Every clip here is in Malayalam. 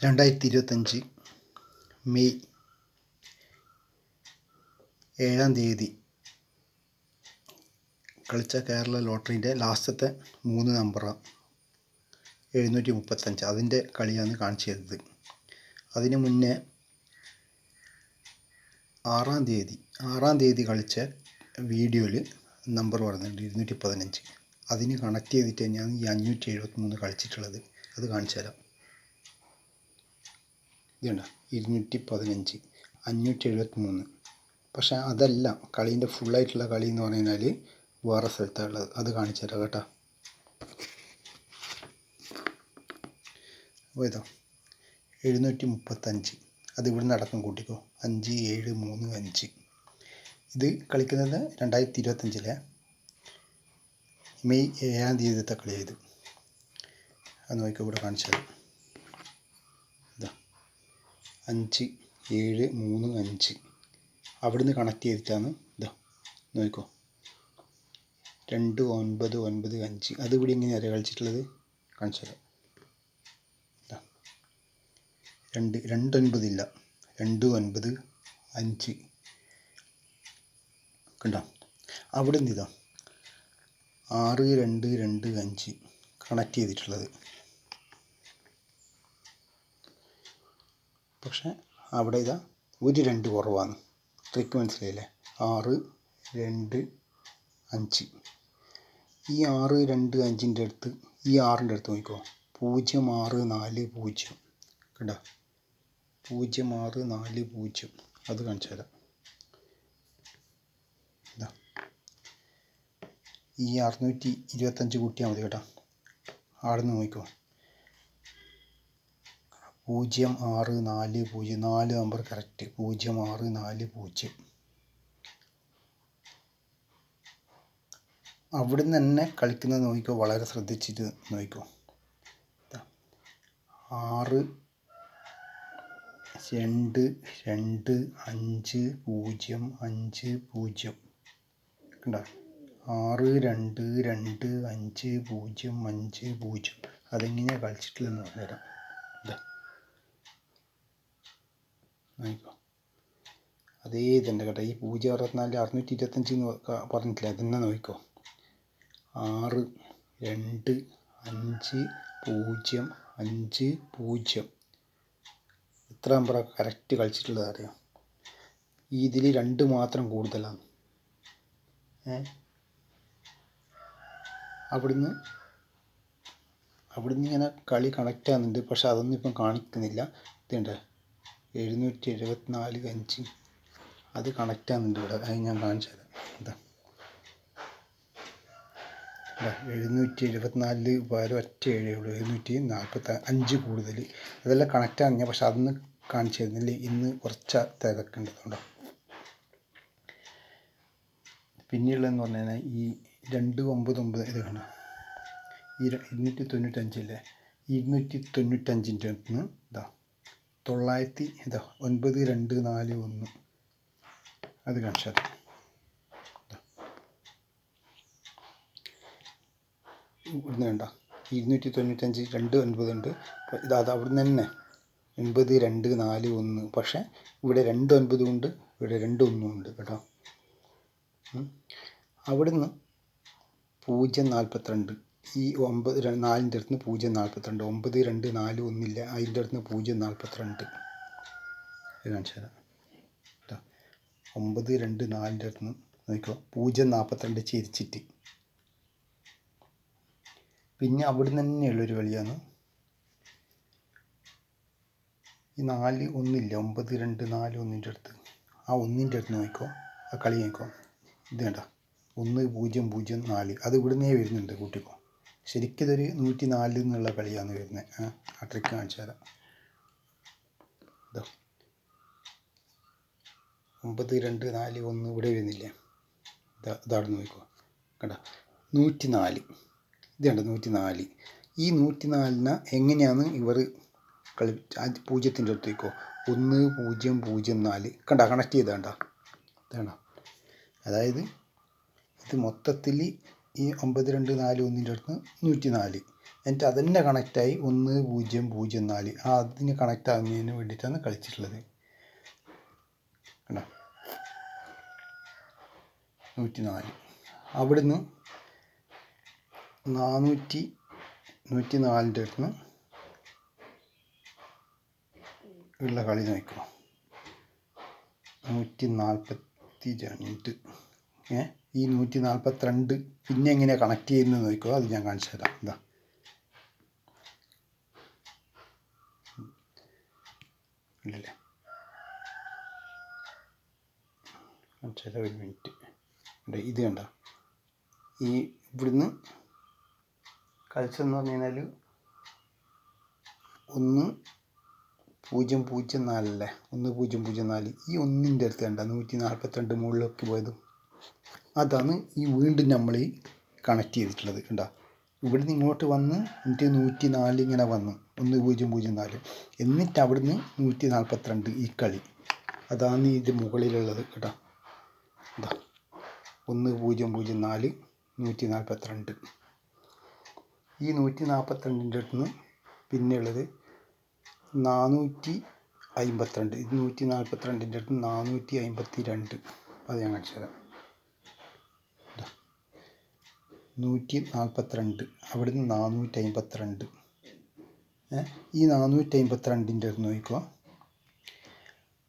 2025 മെയ് 7 കളിച്ച കേരള ലോട്ടറിൻ്റെ ലാസ്റ്റത്തെ 3 നമ്പറാണ് 735. അതിൻ്റെ കളിയാണ് കാണിച്ചു തരുന്നത്. അതിന് മുന്നേ 6 തീയതി കളിച്ച വീഡിയോയിൽ നമ്പർ പറയുന്നുണ്ട് 215. അതിന് കണക്ട് ചെയ്തിട്ട് തന്നെയാണ് ഈ 573 കളിച്ചിട്ടുള്ളത്. അത് കാണിച്ചു തരാം. ഇതുണ്ട് 215 573. പക്ഷേ അതല്ല കളീൻ്റെ ഫുള്ളായിട്ടുള്ള കളി എന്ന് പറഞ്ഞാൽ വേറെ സ്ഥലത്താണ് ഉള്ളത്. അത് കാണിച്ചു തരാം കേട്ടോ. അപ്പോൾ ഇതാ 735. അത് ഇവിടുന്ന് അടക്കം കൂട്ടിക്കോ. 5 7 3 5. ഇത് കളിക്കുന്നത് 2025 മെയ് 7 കളിയായത്. അത് നോക്കിക്കോ, ഇവിടെ കാണിച്ചു തരാം. ഇതാ 5 7 3 5. അവിടുന്ന് കണക്ട് ചെയ്തിട്ടാണ്. ഇതാ നോക്കിക്കോ 2 9 9 5. അത് ഇവിടെ ഇങ്ങനെയാണ് കളിച്ചിട്ടുള്ളത്. കാണിച്ചു തരാം. 2 9 ഇല്ല, 2 9 5 കണ്ടോ. അവിടെ നിന്ന് ഇതാ 6 2 2 5 കണക്ട് ചെയ്തിട്ടുള്ളത്. പക്ഷേ അവിടെ ഇതാ ഒരു 2 കുറവാണ്. ട്രിക്ക് മനസ്സിലായില്ലേ? 6 2 5. ഈ 6 2 5ൻ്റെ അടുത്ത്, ഈ 6ൻ്റെ അടുത്ത് നോക്കിക്കോ 0 6 4 0 കണ്ടോ. 0 6 4 0. അത് കാണിച്ചു തരാം. ഇതാ ഈ 625 കൂട്ടിയാൽ മതി കേട്ടോ. അവിടെ നിന്ന് നോക്കിക്കോ 0 6 4 0. 4 നമ്പർ കറക്റ്റ്. 0 6 4 0. അവിടെ നിന്ന് തന്നെ കളിക്കുന്നത് നോക്കിക്കോ. വളരെ ശ്രദ്ധിച്ചിട്ട് നോക്കിക്കോ. 6 2 2 5 0 5 0 കണ്ടോ. 6 2 2 5 0 5 0. അതെങ്ങനെയാണ് കളിച്ചിട്ടില്ലെന്ന് പറഞ്ഞുതരാം. ഇതാ നോക്കിക്കോ. അതേ തന്നെ കേട്ടോ. ഈ 0 64 625 പറഞ്ഞിട്ടില്ല. അതെന്നെ നോക്കിക്കോ. 6 2 5 0 5 0. എത്ര നമ്പറാണ് കറക്റ്റ് കളിച്ചിട്ടുള്ളത് അറിയാം. ഇതിൽ 2 മാത്രം കൂടുതലാണ്. അവിടുന്ന് ഇങ്ങനെ കളി കണക്റ്റ് ആകുന്നുണ്ട്. പക്ഷെ അതൊന്നും ഇപ്പം കാണിക്കുന്നില്ല. ഇതുണ്ട് 774 5. അത് കണക്റ്റ് ആകുന്നുണ്ട് ഇവിടെ. അത് ഞാൻ കാണിച്ചു തരാം. എന്താ 774 പകരം ഒറ്റ 7 ഉള്ളൂ. 745 കൂടുതൽ. അതെല്ലാം കണക്റ്റ് ആണ്. പക്ഷെ അതൊന്നും കാണിച്ചു തരുന്നില്ല. ഇന്ന് കുറച്ച് തിരക്കുണ്ട്. അതുകൊണ്ടോ. പിന്നെയുള്ളതെന്ന് പറഞ്ഞു കഴിഞ്ഞാൽ ഈ 299 ഇത് കാണാം. ഈ 295 ഇല്ലേ, 295ൻ്റെ അടുത്ത് നിന്ന് ഇതാ 900 ഇതാ 9 2 4 1. അത് കാണിച്ചു തരാം. ഇവിടുന്ന് വേണ്ട 295 2 9 ഉണ്ട്. അത് അവിടുന്ന് തന്നെ 9 2 4 1. പക്ഷേ ഇവിടെ 2 9 ഉണ്ട്, ഇവിടെ 2 1 ഉണ്ട് കേട്ടോ. അവിടുന്ന് 0 42. ഈ 9 4ൻ്റെ അടുത്ത് നിന്ന് 0 42. 9 2 4 1 ഇല്ല, അതിൻ്റെ അടുത്ത് നിന്ന് 0 42. കാണിച്ചു തരാം കേട്ടോ. 9 2 4ൻ്റെ അടുത്ത് നിന്ന് നോക്കിക്കോ 0 42 ചിരിച്ചിട്ട്. പിന്നെ അവിടുന്ന് തന്നെയുള്ളൊരു കളിയാണ് ഈ 4 1 ഇല്ല, 9 2 4 1ൻ്റെ അടുത്ത്. ആ 1ൻ്റെ അടുത്ത് നോക്കിക്കോ. ആ കളി നോക്കിക്കോ. ഇത് വേണ്ട 1 0 0 4. അത് ഇവിടുന്നേ വരുന്നുണ്ട്. കൂട്ടിക്കോ. ശരിക്കും ഇതൊരു 104 എന്നുള്ള കളിയാണ് വരുന്നത്. ആ ട്രിക്ക് കാണിച്ചു തരാം. ഇതോ 9 2 4 1 ഇവിടെ വരുന്നില്ലേ. ഇതവിടെ നോക്കിക്കോ. കേട്ടോ 104. ഇത് കണ്ടോ 104. ഈ 104നെ എങ്ങനെയാണ് ഇവർ കളി 0ൻ്റെ അടുത്ത് വയ്ക്കോ 1 0 0 4 കണ്ടോ. കണക്ട് ചെയ്ത് കണ്ടോ. ഇതാണോ. അതായത് ഇത് മൊത്തത്തിൽ ഈ 9 2 4 1ൻ്റെ അടുത്ത് 104. എന്നിട്ട് അതന്നെ കണക്റ്റായി 1004 അതിന് കണക്റ്റ് ആകുന്നതിന് വേണ്ടിയിട്ടാണ് കളിച്ചിട്ടുള്ളത്. കണ്ടോ 104. അവിടുന്ന് 104ൻ്റെ അടുത്ത് ഉള്ള കളി നോക്കുക. 142. ഈ 142 പിന്നെ എങ്ങനെയാണ് കണക്ട് ചെയ്യുന്നത് നോക്കുക. അത് ഞാൻ കാണിച്ചു തരാം. ഇതാ ഇല്ലല്ലേ, കാണിച്ചു തരാം, ഒരു മിനിറ്റ്. ഇത് കണ്ട, ഈ ഇവിടുന്ന് കളിച്ചെന്ന് പറഞ്ഞു കഴിഞ്ഞാൽ 1004 അല്ലേ, 1004. ഈ ഒന്നിൻ്റെ അടുത്ത് കണ്ട 142 മുകളിലേക്ക് പോയത്, അതാണ് ഈ വീണ്ടും നമ്മൾ ഈ കണക്ട് ചെയ്തിട്ടുള്ളത്. കണ്ട, ഇവിടുന്ന് ഇങ്ങോട്ട് വന്ന് എന്നിട്ട് 104 ഇങ്ങനെ വന്നു, 1004. എന്നിട്ട് അവിടുന്ന് 142 ഈ കളി, അതാണ് ഇത് മുകളിലുള്ളത്. കേട്ടോ, ഇതാ 1004 142. ഈ 142ൻ്റെ അടുത്ത് പിന്നെയുള്ളത് 452. ഇത് 142ൻ്റെ അടുത്ത് 452. അത് ഞാൻ കാണിച്ചു തരാം. 142 അവിടുന്ന് 452. ഈ 452ൻ്റെ അടുത്ത് നോക്കിക്കോ,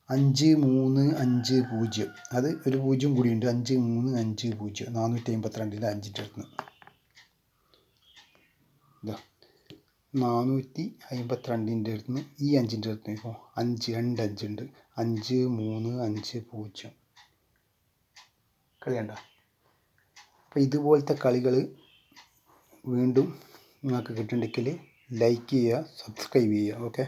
5350. അത് ഒരു 0 കൂടിയുണ്ട്, 5350. 452ൻ്റെ 5ൻ്റെ അടുത്ത് ഇതാ 452ൻ്റെ അടുത്ത് ഈ 5ൻ്റെ അടുത്ത് നോക്കിക്കോ, 5 2 5 ഉണ്ട്, 5350 കളി കണ്ട. അപ്പോൾ ഇതുപോലത്തെ കളികൾ വീണ്ടും നിങ്ങൾക്ക് കിട്ടുന്നുണ്ടെങ്കിൽ ലൈക്ക് ചെയ്യുക, സബ്സ്ക്രൈബ് ചെയ്യുക. ഓക്കെ.